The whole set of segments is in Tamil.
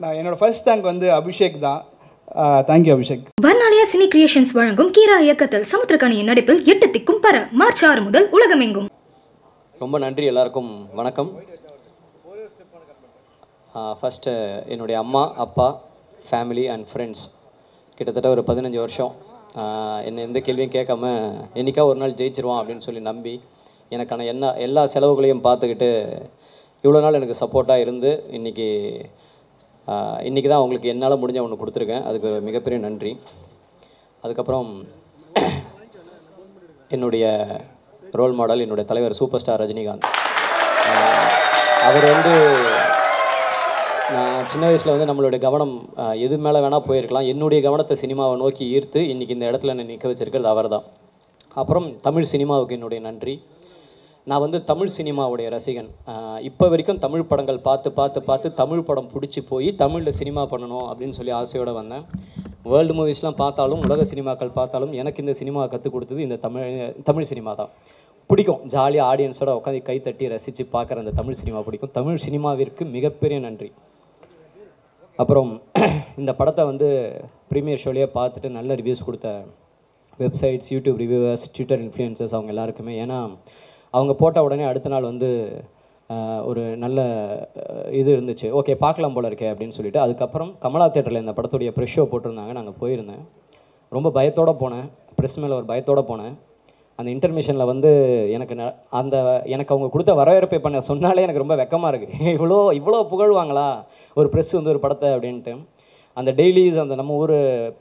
நான் என்னோடய ஃபர்ஸ்ட் தேங்க் வந்து அபிஷேக் தான். Thank you Abhishek. Varnalaya cine creations வழங்கும் கீரா இயக்கத்தில் சமுத்திரக்கனியின் நடிப்பில் 8 திக்கும் பர மார்ச் 6 முதல் உலகமெங்கும். ரொம்ப நன்றி, எல்லாருக்கும் வணக்கம். ஃபஸ்ட்டு என்னுடைய அம்மா அப்பா ஃபேமிலி அண்ட் ஃப்ரெண்ட்ஸ் கிட்டத்தட்ட ஒரு 15 வருஷம் என்னை எந்த கேள்வியும் கேட்காம என்றைக்கா ஒரு நாள் ஜெயிச்சிருவான் அப்படின்னு சொல்லி நம்பி எனக்கான எல்லா செலவுகளையும் பார்த்துக்கிட்டு இவ்வளோ நாள் எனக்கு சப்போர்ட்டாக இருந்து இன்றைக்கி தான் அவங்களுக்கு என்னால் முடிஞ்ச ஒன்று கொடுத்துருக்கேன். அதுக்கு ஒரு மிகப்பெரிய நன்றி. அதுக்கப்புறம் என்னுடைய ரோல் மாடல் என்னுடைய தலைவர் சூப்பர் ஸ்டார் ரஜினிகாந்த். அவர் வந்து நான் சின்ன வயசில் வந்து நம்மளுடைய கவனம் எது மேலே வேணால் போயிருக்கலாம், என்னுடைய கவனத்தை சினிமாவை நோக்கி ஈர்த்து இன்றைக்கி இந்த இடத்துல என்னை நிற்க வச்சிருக்கிறது அவர் தான். அப்புறம் தமிழ் சினிமாவுக்கு என்னுடைய நன்றி. நான் வந்து தமிழ் சினிமாவுடைய ரசிகன். இப்போ வரைக்கும் தமிழ் படங்கள் பார்த்து தமிழ் படம் பிடிச்சி போய் தமிழில் சினிமா பண்ணணும் அப்படின்னு சொல்லி ஆசையோடு வந்தேன். வேர்ல்டு மூவிஸ்லாம் பார்த்தாலும் உலக சினிமாக்கள் பார்த்தாலும் எனக்கு இந்த சினிமா கற்றுக் கொடுத்தது இந்த தமிழ் சினிமா தான். பிடிக்கும், ஜாலியாக ஆடியன்ஸோட உட்காந்து கை தட்டி ரசித்து பார்க்குற அந்த தமிழ் சினிமா பிடிக்கும். தமிழ் சினிமாவிற்கு மிகப்பெரிய நன்றி. அப்புறம் இந்த படத்தை வந்து ப்ரீமியர் ஷோலேயே பார்த்துட்டு நல்ல ரிவ்யூஸ் கொடுத்த websites, YouTube reviewers, Twitter influencers அவங்க எல்லாருக்குமே. ஏன்னா அவங்க போட்ட உடனே அடுத்த நாள் வந்து ஒரு நல்ல இது இருந்துச்சு, ஓகே பார்க்கலாம் போல இருக்கே அப்படின்னு சொல்லிட்டு. அதுக்கப்புறம் கமலா தேட்டரில் இந்த படத்துடைய ப்ரெஷ் ஷோ போட்டிருந்தாங்க. நாங்கள் போயிருந்தேன். ரொம்ப பயத்தோடு போனேன், ப்ரெஸ் மேலே ஒரு பயத்தோடு போனேன். அந்த இன்டர்மிஷனில் வந்து எனக்கு அவங்க கொடுத்த வரவேற்பை பண்ண சொன்னாலே எனக்கு ரொம்ப வெக்கமாக இருக்குது. இவ்வளோ புகழ்வாங்களா ஒரு ப்ரெஸ் வந்து ஒரு படத்தை அப்படின்ட்டு. அந்த டெய்லிஸ், அந்த நம்ம ஊர்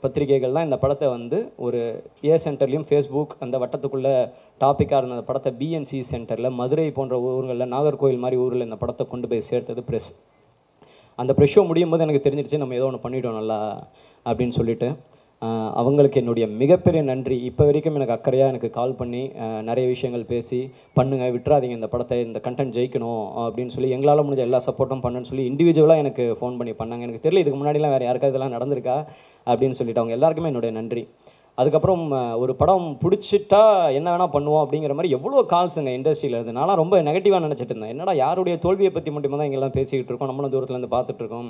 பத்திரிகைகள்லாம் இந்த படத்தை வந்து ஒரு சென்டர்லேயும் ஃபேஸ்புக் அந்த வட்டத்துக்குள்ளே டாப்பிக்காக இருந்த அந்த படத்தை பிஎன்சி சென்டரில் மதுரை போன்ற ஊர்களில், நாகர்கோவில் மாதிரி ஊரில் இந்த படத்தை கொண்டு போய் சேர்த்தது ப்ரெஸ். அந்த ப்ரெஷ் ஷோ முடியும் போது எனக்கு தெரிஞ்சிருச்சு நம்ம ஏதோ ஒன்று பண்ணிட்டோம் நல்லா அப்படின்னு சொல்லிட்டு. அவங்களுக்கு என்னுடைய மிகப்பெரிய நன்றி. இப்போ வரைக்கும் எனக்கு அக்கறையாக எனக்கு கால் பண்ணி நிறைய விஷயங்கள் பேசி பண்ணுங்கள், விட்டுறாதீங்க, இந்த படத்தை, இந்த கண்டென்ட் ஜெயிக்கணும் அப்படின்னு சொல்லி எங்களால் முடிஞ்ச எல்லா சப்போர்ட்டும் பண்ணுன்னு சொல்லி இண்டிவிஜுவலாக எனக்கு ஃபோன் பண்ணி பண்ணாங்க. எனக்கு தெரியல இதுக்கு முன்னாடிலாம் வேறு யாருக்காவது இதெல்லாம் நடந்திருக்கா அப்படின்னு சொல்லிட்டு அவங்க எல்லாருக்குமே என்னுடைய நன்றி. அதுக்கப்புறம் ஒரு படம் பிடிச்சிட்டா என்ன வேணால் பண்ணுவோம் அப்படிங்கிற மாதிரி எவ்வளோ கால்ஸுங்க இண்டஸ்ட்ரியில் இருந்து. நான்லாம் ரொம்ப நெகட்டிவாக நினச்சிட்டு இருந்தேன். என்னடா யாருடைய தோல்வியை பற்றி மட்டும் தான் இங்கெல்லாம் பேசிக்கிட்டு இருக்கோம், நம்மளும் தூரத்துலேருந்து பார்த்துட்ருக்கோம்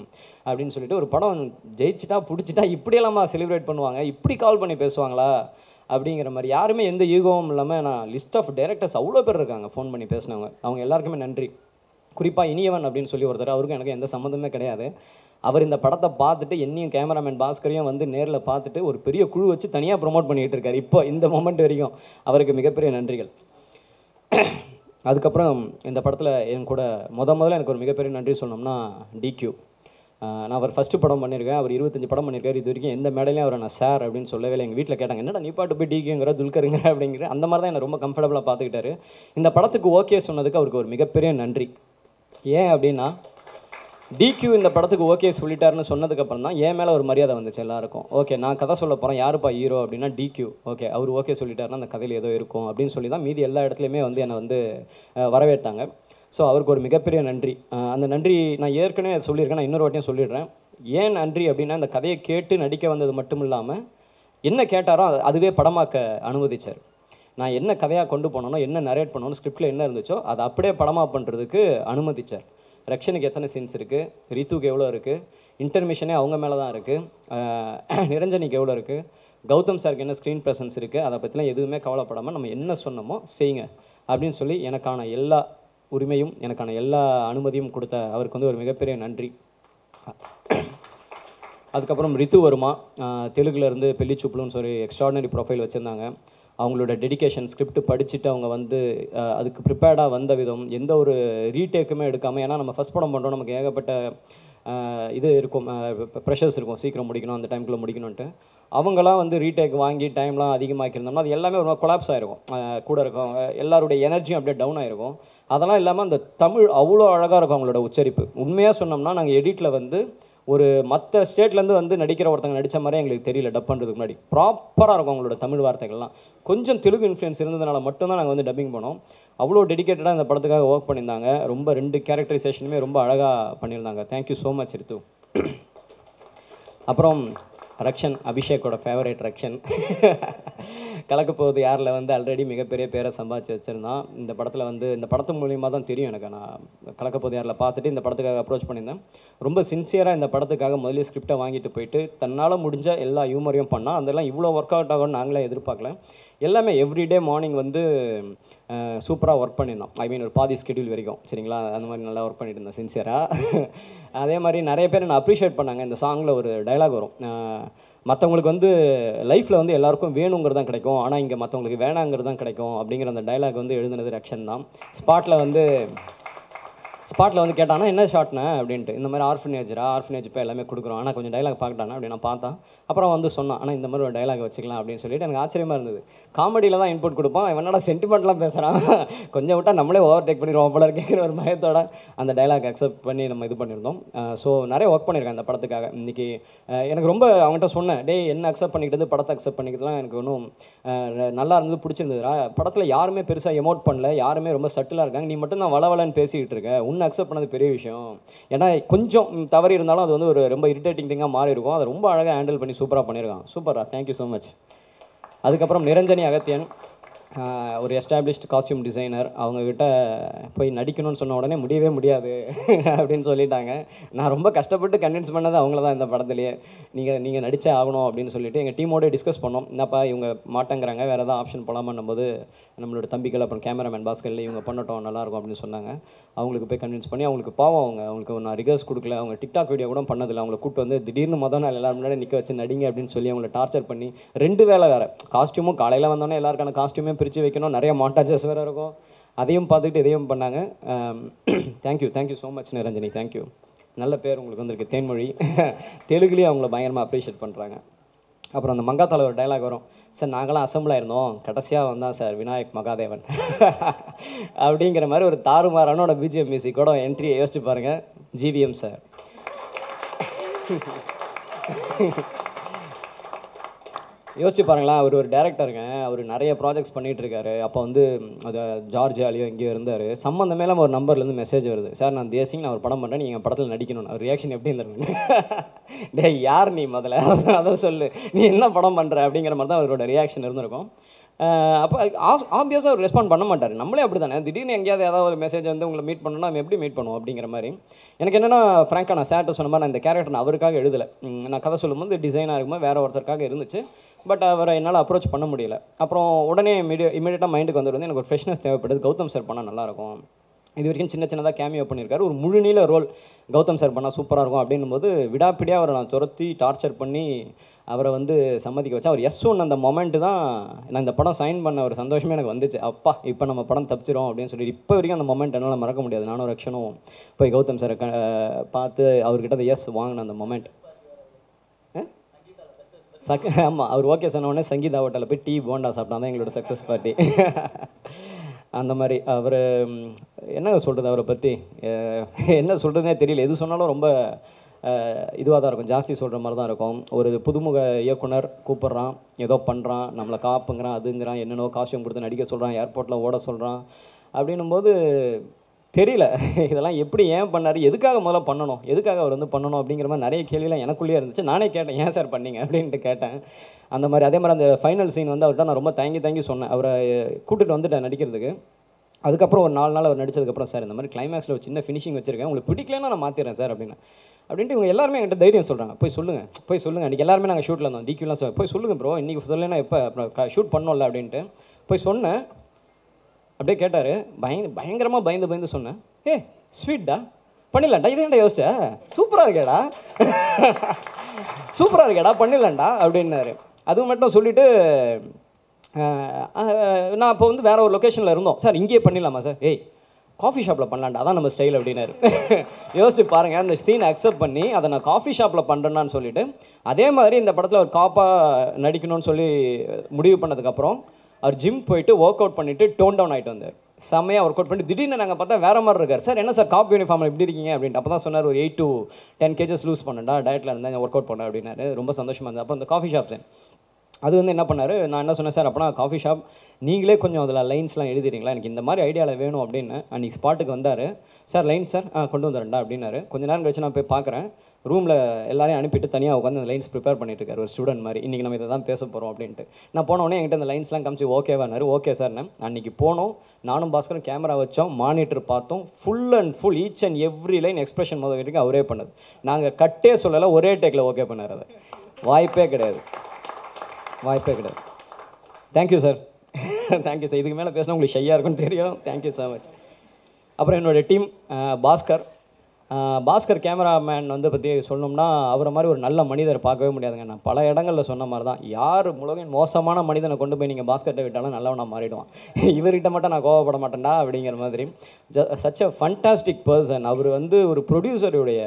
அப்படின்னு சொல்லிட்டு. ஒரு படம் ஜெயிச்சிட்டா பிடிச்சிட்டா இப்படியெல்லாமா செலிப்ரேட் பண்ணுவாங்க, இப்படி கால் பண்ணி பேசுவாங்களா அப்படிங்கிற மாதிரி. யாருமே எந்த ஈகோவும் இல்லாமல், நான் லிஸ்ட் ஆஃப் டைரக்டர்ஸ் அவ்வளோ பேர் இருக்காங்க ஃபோன் பண்ணி பேசினவங்க, அவங்க எல்லாருக்குமே நன்றி. குறிப்பாக இனியவன் அப்படின்னு சொல்லி ஒருத்தர், அவருக்கும் எனக்கு எந்த சம்மந்தமே கிடையாது. அவர் இந்த படத்தை பார்த்துட்டு என்னையும் கேமராமேன் பாஸ்கரையும் வந்து நேரில் பார்த்துட்டு ஒரு பெரிய குழு வச்சு தனியாக ப்ரொமோட் பண்ணிகிட்டு இருக்காரு இப்போ இந்த மொமெண்ட் வரைக்கும். அவருக்கு மிகப்பெரிய நன்றிகள். அதுக்கப்புறம் இந்த படத்தில் என் கூட முதல்ல எனக்கு ஒரு மிகப்பெரிய நன்றி சொன்னோம்னா டிக்யூ. நான் அவர் ஃபஸ்ட்டு படம் பண்ணியிருக்கேன், அவர் 25 படம் பண்ணியிருக்காரு. இது வரைக்கும் எந்த மேடையிலையும் அவரை நான் சார் அப்படின்னு சொல்லவே இல்லை. எங்கள் வீட்டில் கேட்டாங்க, என்னடா நீ பாட்டு போய் டிக்யூங்கிற துல்கருங்க அப்படிங்கிற. அந்த மாதிரி தான் என்னை ரொம்ப கம்ஃபர்டபுளாக பார்த்துக்கிட்டாரு. இந்த படத்துக்கு ஓகே சொன்னதுக்கு அவருக்கு ஒரு மிகப்பெரிய நன்றி. ஏன் அப்படின்னா, டிக்யூ இந்த படத்துக்கு ஓகே சொல்லிட்டாருன்னு சொன்னதுக்கப்புறம் தான் என் மேலே ஒரு மரியாதை வந்துச்சு எல்லாருக்கும். ஓகே நான் கதை சொல்ல போகிறேன், யாருப்பா ஹீரோ அப்படின்னா டிக்யூ. ஓகே அவர் ஓகே சொல்லிட்டாருன்னா அந்த கதையில் ஏதோ இருக்கும் அப்படின்னு சொல்லி தான் மீதி எல்லா இடத்துலையுமே வந்து என்னை வந்து வரவேற்றாங்க. ஸோ அவருக்கு ஒரு மிகப்பெரிய நன்றி. அந்த நன்றி நான் ஏற்கனவே சொல்லியிருக்கேன், நான் இன்னொரு வாட்டியும் சொல்லிடுறேன். ஏன் நன்றி அப்படின்னா, இந்த கதையை கேட்டு நடிக்க வந்தது மட்டும் இல்லாமல் என்ன கேட்டாரோ அதுவே படமாக்க அனுமதிச்சார். நான் என்ன கதையாக கொண்டு போனோனோ, என்ன நரேட் பண்ணணும், ஸ்கிரிப்டில் என்ன இருந்துச்சோ அதை அப்படியே படமாக பண்ணுறதுக்கு அனுமதிச்சார். ரக்ஷனுக்கு எத்தனை சீன்ஸ் இருக்குது, ரித்துக்கு எவ்வளோ இருக்குது, இன்டர்மிஷனே அவங்க மேலே தான் இருக்குது, நிரஞ்சனிக்கு எவ்வளோ இருக்குது, கௌதம் சாருக்கு என்ன ஸ்க்ரீன் ப்ரெசன்ஸ் இருக்குது, அதை பற்றிலாம் எதுவுமே கவலைப்படாமல் நம்ம என்ன சொன்னோமோ செய்யுங்க அப்படின்னு சொல்லி எனக்கான எல்லா உரிமையும் எனக்கான எல்லா அனுமதியும் கொடுத்த அவருக்கு வந்து ஒரு மிகப்பெரிய நன்றி. அதுக்கப்புறம் ரித்து வருமா, தெலுங்குலேருந்து பெல்லிச்சூப்புலுன்னு சொல்லி எக்ஸ்ட்ராடினரி ப்ரொஃபைல் வச்சுருந்தாங்க. அவங்களோட டெடிகேஷன், ஸ்கிரிப்ட் படிச்சுட்டு அவங்க வந்து அதுக்கு ப்ரிப்பேர்டாக வந்த விதம், எந்த ஒரு ரீடேக்குமே எடுக்காமல். ஏன்னா நம்ம ஃபஸ்ட் படம் பண்ணுறோம், நமக்கு ஏகப்பட்ட இது இருக்கும், ப்ரெஷர்ஸ் இருக்கும், சீக்கிரம் முடிக்கணும், அந்த டைமுக்குள்ளே முடிக்கணுன்ட்டு. அவங்களாம் வந்து ரீடேக் வாங்கி டைம்லாம் அதிகமாக்கியிருந்தோம்னா அது எல்லாமே ஒரு கொலாப்ஸ் ஆகிருக்கும். கூட இருக்கும் எல்லாருடைய எனர்ஜியும் அப்படியே டவுன் ஆகிருக்கும். அதெல்லாம் இல்லாமல் அந்த தமிழ் அவ்வளோ அழகாக இருக்கும் அவங்களோட உச்சரிப்பு. உண்மையாக சொன்னோம்னா நாங்கள் எடிட்டில் வந்து ஒரு மற்ற ஸ்டேட்லேருந்து வந்து நடிக்கிற ஒருத்தங்க நடித்த மாதிரி எங்களுக்கு தெரியல. டப் பண்ணுறதுக்கு முன்னாடி ப்ராப்பராக இருக்கும் அவங்களோட தமிழ் வார்த்தைகள்லாம். கொஞ்சம் தெலுங்கு இன்ஃப்ளூயன்ஸ் இருந்ததுனால மட்டும்தான் நாங்கள் வந்து டப்பிங் பண்ணோம். அவ்வளோ டெடிக்கேட்டடாக இந்த படத்துக்காக ஒர்க் பண்ணியிருந்தாங்க. ரொம்ப 2 கேரக்டரைசேஷனுமே ரொம்ப அழகாக பண்ணியிருந்தாங்க. தேங்க்யூ ஸோ மச் ரித்து. அப்புறம் ரக்ஷன், அபிஷேக்கோட ஃபேவரேட் ரக்ஷன். கலக்க போகுது யாரில் வந்து ஆல்ரெடி மிகப்பெரிய பேரை சம்பாதிச்சு வச்சுருந்தான். இந்த படத்தில் வந்து இந்த படத்து மூலியமாக தான் தெரியும் எனக்கு. நான் கலக்க போகுது யாரில் பார்த்துட்டு இந்த படத்துக்காக அப்ரோச் பண்ணியிருந்தேன். ரொம்ப சின்சியராக இந்த படத்துக்காக முதல்ல ஸ்கிரிப்டை வாங்கிட்டு போயிட்டு தன்னால் முடிஞ்ச எல்லா ஹியூமரையும் பண்ணால் அதெல்லாம் இவ்வளோ ஒர்க் அவுட் ஆகும்னு நாங்களே எதிர்பார்க்கல. எல்லாமே எவ்ரிடே மார்னிங் வந்து சூப்பராக ஒர்க் பண்ணியிருந்தோம். ஐ மீன் ஒரு பாதி ஸ்கெடியூல் வரைக்கும் சரிங்களா, அந்த மாதிரி நல்லா ஒர்க் பண்ணிட்டு இருந்தேன் சின்சியராக. அதே மாதிரி நிறைய பேர் என்னை அப்ரிஷியேட் பண்ணாங்க. இந்த சாங்கில் ஒரு டைலாக் வரும், மற்றவங்களுக்கு வந்து லைஃப்பில் வந்து எல்லாருக்கும் வேணுங்கிறது தான் கிடைக்கும், ஆனால் இங்கே மற்றவங்களுக்கு வேணாங்கிறது தான் கிடைக்கும் அப்படிங்கிற அந்த டைலாக் வந்து எழுதுனது ரக்ஷன் தான். ஸ்பாட்டில் வந்து கேட்டானா என்ன ஷார்ட்னா அப்படின்ட்டு, இந்த மாதிரி ஆர்ஃபனேஜ் இப்போ எல்லாமே கொடுக்குறோம், ஆனால் கொஞ்சம் டைலாக் பார்க்கட்டானா அப்படின்னு நான் பார்த்தேன். அப்புறம் வந்து சொன்னான், ஆனால் இந்த மாதிரி ஒரு டைலாக் வச்சுக்கலாம் அப்படின்னு சொல்லிட்டு எனக்கு ஆச்சரியமாக இருந்தது. காமெடியில் தான் இன்புட் கொடுப்பான், இவனோட சென்டிமெண்ட்லாம் பேசுகிறான், கொஞ்சம் விட்டால் நம்மளே ஓவர் டேக் பண்ணிடுவோம் போல இருக்கிற ஒரு பயத்தோட அந்த டைலாக் அக்செப்ட் பண்ணி நம்ம இது பண்ணியிருந்தோம். ஸோ நிறைய ஒர்க் பண்ணியிருக்கேன் அந்த படத்துக்காக. இன்றைக்கி எனக்கு ரொம்ப அவங்ககிட்ட சொன்னேன், டே என்ன அக்செப்ட் பண்ணிக்கிட்டு படத்தை அக்செப்ட் பண்ணிக்கிறதுலாம் எனக்கு ஒன்றும் நல்லா இருந்தது, பிடிச்சிருந்ததுடா. படத்தில் யாருமே பெருசாக எமோட் பண்ணல, யாருமே ரொம்ப சட்டிலாக இருக்காங்க, நீ மட்டும் தான் வளவலன்னு பேசிக்கிட்டு இருக்க, உன்னை அக்செப்ட் பண்ணது பெரிய விஷயம். ஏன்னா கொஞ்சம் தவறி இருந்தாலும் அது வந்து ஒரு ரொம்ப இரிட்டேட்டிங் திங்காக மாறி இருக்கும். அதை ரொம்ப அழகாக ஹேண்டில் பண்ணி சூப்பராக பண்ணியிருக்கான். சூப்பரா, தேங்க்யூ ஸோ மச். அதுக்கப்புறம் நிரஞ்சனி அகத்தியன், ஒரு எஸ்டாப்ளிஷ்டு காஸ்டியூம் டிசைனர். அவங்கக்கிட்ட போய் நடிக்கணும்னு சொன்ன உடனே முடியவே முடியாது அப்படின்னு சொல்லிட்டாங்க. நான் ரொம்ப கஷ்டப்பட்டு கன்வின்ஸ் பண்ணது அவங்கள தான் இந்த படத்துலேயே. நீங்கள் நடிச்சே ஆகணும் அப்படின்னு சொல்லிட்டு எங்கள் டீமோட டிஸ்கஸ் பண்ணோம். என்னப்பா இவங்க மாட்டேங்கிறாங்க, வேறு ஏதாவது ஆப்ஷன் போகலாமான்னும் போது நம்மளோட தம்பிகள் அப்புறம் கேமராமேன் பாஸ்கரில் இவங்க பண்ணட்டும் நல்லாயிருக்கும் அப்படின்னு சொன்னாங்க. அவங்களுக்கு போய் கன்வின்ஸ் பண்ணி, அவங்களுக்கு பாவம் அவங்களுக்கு நான் ரிகர்ஸ் கொடுக்கல, அவங்க டிக்டாக் வீடியோ கூட பண்ணதில்லை. அவங்களை கூப்பிட்டு வந்து திடீர்னு மொதல் நாள் எல்லாரும் முன்னாடி நிற்க வச்சு நடிங்க அப்படின்னு சொல்லி அவங்கள டார்ச்சர் பண்ணி 2 வேளை வேறு காஸ்ட்யூமும் காலையில் வந்தோடனே எல்லாருக்கான காஸ்ட்யூமே பிரித்து வைக்கணும், நிறைய மாண்டாஜஸ் வேறு இருக்கும், அதையும் பார்த்துக்கிட்டு இதையும் பண்ணாங்க. Thank you so much Niranjani, thank you. நல்ல பேர் உங்களுக்கு வந்திருக்கு, தேன்மொழி. தெலுங்குலேயும் அவங்கள பயங்கரமாக அப்ரிஷியேட் பண்ணுறாங்க. அப்புறம் அந்த மங்காத்தால ஒரு டைலாக் வரும், சார் நாங்களாம் அசம்பிளாக இருந்தோம், கடைசியாக வந்தான் சார் விநாயக் மகாதேவன் அப்படிங்கிற மாதிரி ஒரு தாறுமாறானோட பிஜிஎம் மியூசிக்கோட என்ட்ரியை யோசிச்சு பாருங்கள், ஜிவிஎம் சார். யோசிச்சு பாருங்களேன், அவர் ஒரு டேரக்டருங்க, அவர் நிறைய ப்ராஜெக்ட்ஸ் பண்ணிகிட்டு இருக்காரு. அப்போ வந்து அது ஜார்ஜியாலேயோ இங்கேயோ இருந்தார். சம்மந்தமே இல்லாமல் ஒரு நம்பர்லேருந்து மெசேஜ் வருது, சார் நான் தேசிங் நான் ஒரு படம் பண்ணுறேன், நீங்கள் என் படத்தில் நடிக்கணும். அவர் ரியாக்ஷன் எப்படி இருந்திருக்கு, டே யார் நீ முதல்ல அதை சொல்லு, நீ என்ன படம் பண்ணுற அப்படிங்கிற மாதிரி தான் அவரோட ரியாக்ஷன் இருந்திருக்கும். அப்போ ஆப்வியஸாக அவர் ரெஸ்பாண்ட் பண்ண மாட்டார். நம்மளே அப்படி தானே, திடீர்னு எங்கேயாவது ஏதாவது ஒரு மெசேஜ் வந்து உங்களை மீட் பண்ணணும்னா நம்ம எப்படி மீட் பண்ணுவோம் அப்படிங்கிற மாதிரி. எனக்கு என்னென்னா ஃப்ராங்காக நான் சேட்டை சொன்ன மாதிரி நான் இந்த கேரக்டர் நான் அவருக்காக எழுதலை. நான் கதை சொல்லும்போது டிசைனாக இருக்கும்போது வேறு ஒருத்தருக்காக இருந்துச்சு. பட் அவரை என்னால் அப்ரோச் பண்ண முடியல. அப்புறம் உடனே இமீடியட்டாக மைண்டுக்கு வந்து எனக்கு ஒரு ஃப்ரெஷ்னஸ் தேவைப்படுது, கௌதம் சார் பண்ணால் நல்லாயிருக்கும். இது வரைக்கும் சின்னதாக கேமியோ பண்ணியிருக்காரு, ஒரு முழுநீள ரோல் கௌதம் சார் பண்ணால் சூப்பராக இருக்கும் அப்படின்னும் போது விடாப்பிடியாக அவரை நான் துரத்தி டார்ச்சர் பண்ணி அவரை வந்து சம்மதிக்க வச்சேன். அவர் ஒன்று அந்த மொமெண்ட்டு தான் நான் இந்த படம் சைன் பண்ண ஒரு சந்தோஷமே எனக்கு வந்துச்சு. அப்பா இப்போ நம்ம படம் தப்பிச்சிரும் அப்படின்னு சொல்லிட்டு இப்போ வரைக்கும் அந்த மொமெண்ட் என்னால் மறக்க முடியாது. நானும் ரக்ஷனும் போய் கௌதம் சாரை பார்த்து அவர்கிட்ட அந்த வாங்கின அந்த மொமெண்ட். ஆமாம், அவர் ஓகே சொன்ன உடனே சங்கீதா ஹோட்டலில் போய் டீ போண்டா சாப்பிட்டா தான் எங்களோட சக்ஸஸ் பார்ட்டி. அந்த மாதிரி அவர் என்ன சொல்கிறது, அவரை பற்றி என்ன சொல்கிறதுனே தெரியல. எது சொன்னாலும் ரொம்ப இதுவாக தான் இருக்கும், ஜாஸ்தி சொல்கிற மாதிரி தான் இருக்கும். ஒரு புதுமுக இயக்குனர் கூப்பிட்றான், ஏதோ பண்ணுறான், நம்மளை காப்புங்கிறான், அதுங்கிறான், என்னென்னோ காஸ்டியூம் கொடுத்து நடிக்க சொல்கிறான், ஏர்போர்ட்டில் ஓட சொல்கிறான். அப்படின்னும் போது தெரியல இதெல்லாம் எப்படி ஏன் பண்ணார், எதுக்காக முதல்ல பண்ணணும், எதுக்காக அவர் வந்து பண்ணணும் அப்படிங்கிற மாதிரி நிறைய கேள்விலாம் எனக்குள்ளேயே இருந்துச்சு. நானே கேட்டேன், ஏன் சார் பண்ணீங்க அப்படின்ட்டு கேட்டேன். அந்த மாதிரி அதே மாதிரி அந்த ஃபைனல் சீன் வந்து அவர்கிட்ட நான் ரொம்ப தயங்கி சொன்னேன். அவரை கூட்டிகிட்டு வந்துட்டேன் நடிக்கிறதுக்கு. அதுக்கப்புறம் ஒரு 4 நாள் அவர் நடிச்சதுக்கப்புறம், சார் இந்த மாதிரி கிளைமேக்ஸில் ஒரு சின்ன ஃபினிஷிங் வச்சிருக்கேன், உங்களுக்கு பிடிக்கலன்னா நான் மாற்றிடுறேன் சார் அப்படின்ட்டு இவங்க எல்லாருமே என்கிட்ட தைரியம் சொல்கிறாங்க, போய் சொல்லுங்கள். அன்றைக்கி எல்லாருமே நாங்கள் ஷூட்டில் இருந்தோம், டிக்யூலாம் போய் சொல்லுங்கள் ப்ரோ, இன்றைக்கி சொல்லலைன்னா எப்போ அப்புறம் ஷூட் பண்ணோம்ல அப்படின்ட்டு போய் சொன்னேன். அப்படியே கேட்டார், பயங்கரமாக பயந்து சொன்னேன், ஸ்வீட்டா பண்ணிடலாம்டா, இதை ஏன்டா யோசிச்சா, சூப்பராக இருக்கேடா பண்ணிடலாம்டா அப்படின்னாரு. அது மட்டும் சொல்லிவிட்டு நான் இப்போ வந்து வேறு ஒரு லொக்கேஷனில் இருந்தோம், சார் இங்கேயே பண்ணிடலாமா சார், காஃபி ஷாப்பில் பண்ணலாம்டா, அதான் நம்ம ஸ்டைல் அப்படின்னாரு. யோசிச்சு பாருங்கள், அந்த சீனை அக்செப்ட் பண்ணி அதை நான் காஃபி ஷாப்பில் பண்ணுறேன்னான்னு சொல்லிவிட்டு அதே மாதிரி இந்த படத்தில் ஒரு காப்பாக நடிக்கணும்னு சொல்லி முடிவு பண்ணதுக்கப்புறம் அவர் ஜிம் போயிட்டு ஒர்க் அவுட் பண்ணிவிட்டு டோன் டவுன் ஆகிட்டு வந்தார். செம்மையாக ஒர்க் அவுட் பண்ணிட்டு திடீர்னு நாங்கள் பார்த்தா வேறு மாதிரி இருக்கார். சார் என்ன சார் காப் யூனிஃபார்மில் எப்படி இருக்கீங்க அப்படின்ட்டு. அப்போ தான் சொன்னார், ஒரு 8 to 10 kgs லூஸ் பண்ணேன்டா, டயட்டில் இருந்தேன், ஒர்க் அவுட் பண்ணேன் அப்படின்னாரு. ரொம்ப சந்தோஷமாக இருந்தது. அப்புறம் இந்த காஃபி ஷாப் அது வந்து என்ன பண்ணார், நான் என்ன சொன்னேன் சார் அப்போனா காஃபி ஷாப் நீங்களே கொஞ்சம் அதில் லைன்ஸ்லாம் எழுதிறீங்களா, எனக்கு இந்த மாதிரி ஐடியாவில் வேணும் அப்படின்னு. அன்றைக்கி ஸ்பாட்டுக்கு வந்தார். சார் லைன் சார் கொண்டு வந்துடுறேன்டா அப்படின்னாரு. கொஞ்ச நேரம் கழிச்சு நான் போய் பார்க்குறேன், ரூமில் எல்லாரையும் அனுப்பிட்டு தனியாக உட்காந்து அந்த லைன்ஸ் ப்ரிப்பேர் பண்ணிட்டு இருக்காரு ஒரு ஸ்டூடெண்ட் மாதிரி. இன்றைக்கி நம்ம இதை தான் பேச போகிறோம் அப்படின்ட்டு. நான் போனோடனே என்கிட்ட அந்த லைன்ஸ்லாம் காமிச்சு ஓகேவானாரு. ஓகே சார்னு அன்றைக்கி போனோம், நானும் பாஸ்கரும் கேமரா வச்சோம், மானிட்டர் பார்த்தோம். Full and full each and every line expression முதல் வரைக்கும் அவரே பண்ணது. நாங்கள் கட்டே சொல்லலை, ஒரே டேக்கில் ஓகே பண்ணார். அதை வாய்ப்பே கிடையாது. Thank you sir. Thank you sir. இதுக்கு மேலே பேசினா உங்களுக்கு ஷையாக இருக்குன்னு தெரியும். Thank you so much. அப்புறம் என்னோடய டீம் பாஸ்கர் கேமராமேன் வந்து பற்றி சொல்லணும்னா அவரை மாதிரி ஒரு நல்ல மனிதரை பார்க்கவே முடியாதுங்க. நான் பல இடங்களில் சொன்ன மாதிரி தான், யார் உலகின் மோசமான மனிதனை கொண்டு போய் நீங்கள் பாஸ்கர்கிட்ட விட்டாலும் நல்லவனாக மாறிடுவான். இவர்கிட்ட மட்டும் நான் கோவப்பட மாட்டேன்டா அப்படிங்கிற மாதிரி. Such a fantastic person. அவர் வந்து ஒரு ப்ரொடியூசருடைய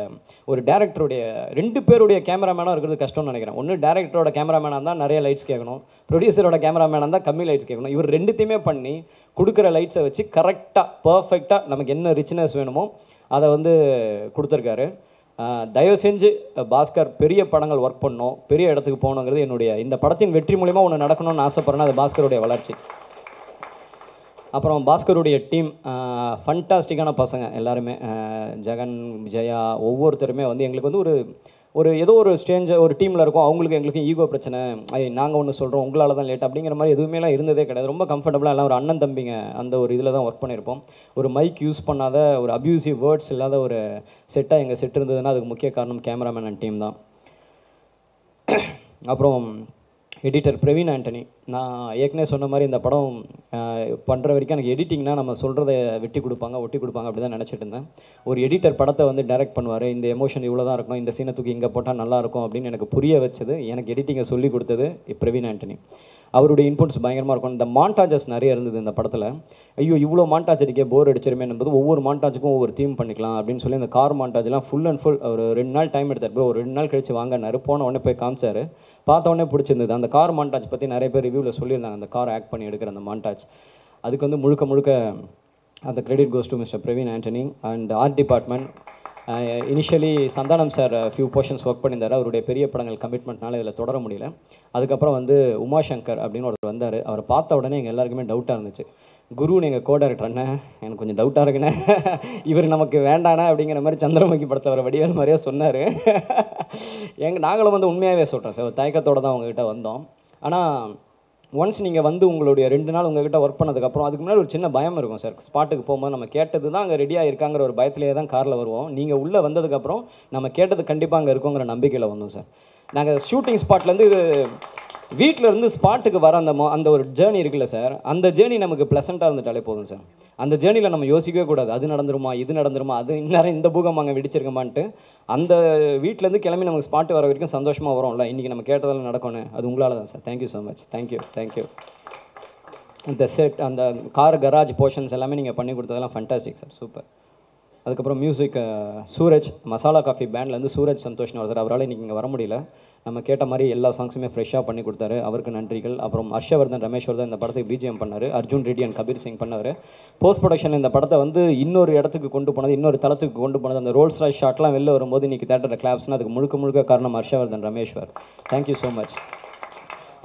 ஒரு டேரக்டருடைய 2 பேருடைய கேமராமேனாக இருக்கிறது கஷ்டம்னு நினைக்கிறேன். ஒன்று டேரக்டரோட கேமராமேனாக இருந்தால் நிறைய லைட்ஸ் கேட்கணும், ப்ரொடியூசரோட கேமராமேனாக இருந்தால் கம்மி லைட்ஸ் கேட்கணும். இவர் 2த்தையுமே பண்ணி கொடுக்குற லைட்ஸை வச்சு கரெக்டாக பர்ஃபெக்டாக நமக்கு என்ன ரிச்னஸ் வேணுமோ அதை வந்து கொடுத்துருக்காரு. தயவு செஞ்சு பாஸ்கர் பெரிய படங்கள் ஒர்க் பண்ணணும், பெரிய இடத்துக்கு போகணுங்கிறது என்னுடைய இந்த படத்தின் வெற்றி மூலிமா ஒன்று நடக்கணும்னு ஆசைப்பட்றேன்னா அது பாஸ்கருடைய வளர்ச்சி. அப்புறம் பாஸ்கருடைய டீம் ஃபண்டாஸ்டிக்கான பசங்க எல்லாருமே. ஜெகன், ஜெயா ஒவ்வொருத்தருமே வந்து எங்களுக்கு வந்து ஒரு ஏதோ ஒரு ஒரு டீமில் இருக்கும், அவங்களுக்கு எங்களுக்கு ஈகோ பிரச்சனை, நாங்கள் ஒன்று சொல்கிறோம் உங்களால் தான் லேட் அப்படிங்கிற மாதிரி எதுவுமேலாம் இருந்ததே கிடையாது. ரொம்ப கம்ஃபர்டபுளாக எல்லாம் ஒரு அண்ணன் தம்பிங்க அந்த ஒரு இதில் தான் ஒர்க் பண்ணியிருப்போம். ஒரு மைக் யூஸ் பண்ணாத, ஒரு அப்யூசிவ் வேர்ட்ஸ் இல்லாத ஒரு செட்டாக எங்கள் செட் இருந்ததுன்னா அதுக்கு முக்கிய காரணம் கேமராமேன் அண்ட் டீம் தான். அப்புறம் எடிட்டர் பிரவீன் ஆண்டனி. நான் ஏற்கனவே சொன்ன மாதிரி இந்த படம் பண்ணுற வரைக்கும் எனக்கு எடிட்டிங்னா நம்ம சொல்கிறத வெட்டி கொடுப்பாங்க, ஒட்டி கொடுப்பாங்க அப்படி தான் நினச்சிட்டு இருந்தேன். ஒரு எடிட்டர் படத்தை வந்து டைரக்ட் பண்ணுவார், இந்த எமோஷன் இவ்வளோ தான் இருக்கணும், இந்த சீனை தூக்கி இங்கே போட்டால் நல்லாயிருக்கும் அப்படின்னு எனக்கு புரிய வச்சது, எனக்கு எடிட்டிங்கை சொல்லி கொடுத்தது பிரவீன் ஆண்டனி. அவருடைய இன்புட்ஸ் பயங்கரமாக இருக்கும். இந்த மாண்டாஜஸ் நிறைய இருந்தது இந்த படத்தில். ஐயோ இவ்வளோ மாண்டாஜ் இருக்கே போர் அடிச்சிருமே என்பது, ஒவ்வொரு மாண்டாஜுக்கும் ஒவ்வொரு தீம் பண்ணிக்கலாம் அப்படின்னு சொல்லி இந்த கார் மாண்டாஜெலாம் ஃபுல் அண்ட் ஃபுல் ஒரு 2 நாள் டைம் எடுத்தார். ப்ரோ ஒரு 2 நாள் கழிச்சு வாங்கினார். போன உடனே போய் காமிச்சார், பார்த்த உடனே பிடிச்சிருந்தது. அந்த கார் மாண்டாஜ் பற்றி நிறைய பேர் ரிவ்யூவில் சொல்லியிருந்தாங்க, அந்த கார் ஆக்ட் பண்ணி எடுக்கிற அந்த மாண்டாஜ். அதுக்கு வந்து முழுக்க அந்த credit goes to mister Praveen Antony and art department. Initially Santhanam sir few portions work பண்ணியிருந்தார். அவருடைய பெரிய படங்கள் கமிட்மெண்ட்னால இதில் தொடர முடியல. அதுக்கப்புறம் வந்து உமாசங்கர் அப்படின்னு ஒருத்தர் வந்தார். அவரை பார்த்த உடனே எங்கள் எல்லாருக்குமே டவுட்டாக இருந்துச்சு. குருன்னு எங்கள் கோ-டைரக்டர் அண்ணன், எனக்கு கொஞ்சம் டவுட்டாக இருக்குண்ணே, இவர் நமக்கு வேண்டானே அப்படிங்கிற மாதிரி சந்திரமுகி படத்தில் வர வடிவேல் மாதிரியே சொன்னார். நாங்களும் வந்து உண்மையாகவே சொல்கிறேன் சார், தயக்கத்தோடு தான் உங்ககிட்ட வந்தோம். ஆனால் ஒன்ஸ் நீங்கள் வந்து உங்களுடைய 2 நாள் உங்கள்கிட்ட ஒர்க் பண்ணதுக்கப்புறம் அதுக்கு முன்னாடி ஒரு சின்ன பயம் இருக்கும் சார். ஸ்பாட்டுக்கு போகும்போது நம்ம கேட்டது தான் அங்கே ரெடியாக இருக்காங்கிற ஒரு பயத்திலே தான் காரில் வருவோம். நீங்கள் உள்ளே வந்ததுக்கப்புறம் நம்ம கேட்டது கண்டிப்பாக அங்கே இருக்குங்கிற நம்பிக்கையில் வந்தோம் சார். நாங்கள் ஷூட்டிங் ஸ்பாட்லேருந்து வீட்டில் இருந்து ஸ்பாட்டுக்கு வர அந்த ஒரு ஜேர்னி இருக்குல்ல சார், அந்த ஜேர்னி நமக்கு ப்ளசண்ட்டாக இருந்துட்டாலே போதும் சார். அந்த ஜேர்னியில் நம்ம யோசிக்கவே கூடாது, அது நடந்துருமா இது நடந்துருமா, அது இந்நேரம் இந்த பூகம் அங்கே வெடிச்சிருக்கமான்ட்டு. அந்த வீட்டிலேருந்து கிளம்பி நமக்கு ஸ்பாட்டு வர வரைக்கும் சந்தோஷமாக வரும்ல, இன்றைக்கி நம்ம கேட்டதெல்லாம் நடக்கணும், அது உங்களால் தான் sir. Thank you so much. Thank you. அந்த செட், அந்த கார் கராஜ் போர்ஷன்ஸ் எல்லாமே நீங்கள் பண்ணி கொடுத்ததெல்லாம் ஃபண்டாஸ்டிக் சார், சூப்பர். அதுக்கப்புறம் மியூசிக் சூரஜ், மசாலா காஃபி பேண்ட்லேருந்து சூரஜ் சந்தோஷ்னு ஒருத்தர், அவரால் இன்றைக்கி இங்கே வர முடியல. நம்ம கேட்ட மாதிரி எல்லா சாங்ஸுமே ஃப்ரெஷ்ஷாக பண்ணி கொடுத்தாரு, அவருக்கு நன்றிகள். அப்புறம் ஹர்ஷவர்தன், ரமேஷ்வர்தன் இந்த படத்துக்கு பிஜிஎம் பண்ணார். அர்ஜுன் ரெட்டி அண்ட் கபீர் சிங் பண்ணவர். போஸ்ட் ப்ரொடக்ஷன் இந்த படத்தை வந்து இன்னொரு இடத்துக்கு கொண்டு போனது, இன்னொரு தளத்துக்கு கொண்டு போனது, அந்த ரோல்ஸ் ராய்ஸ் ஷாட்லாம் வெளில வரும்போது இன்றைக்கி தேட்டரில் கிளாப்ஸ்னால் அதுக்கு முழுக்க காரணம் Harshvardhan, Rameshwar. Thank you so much.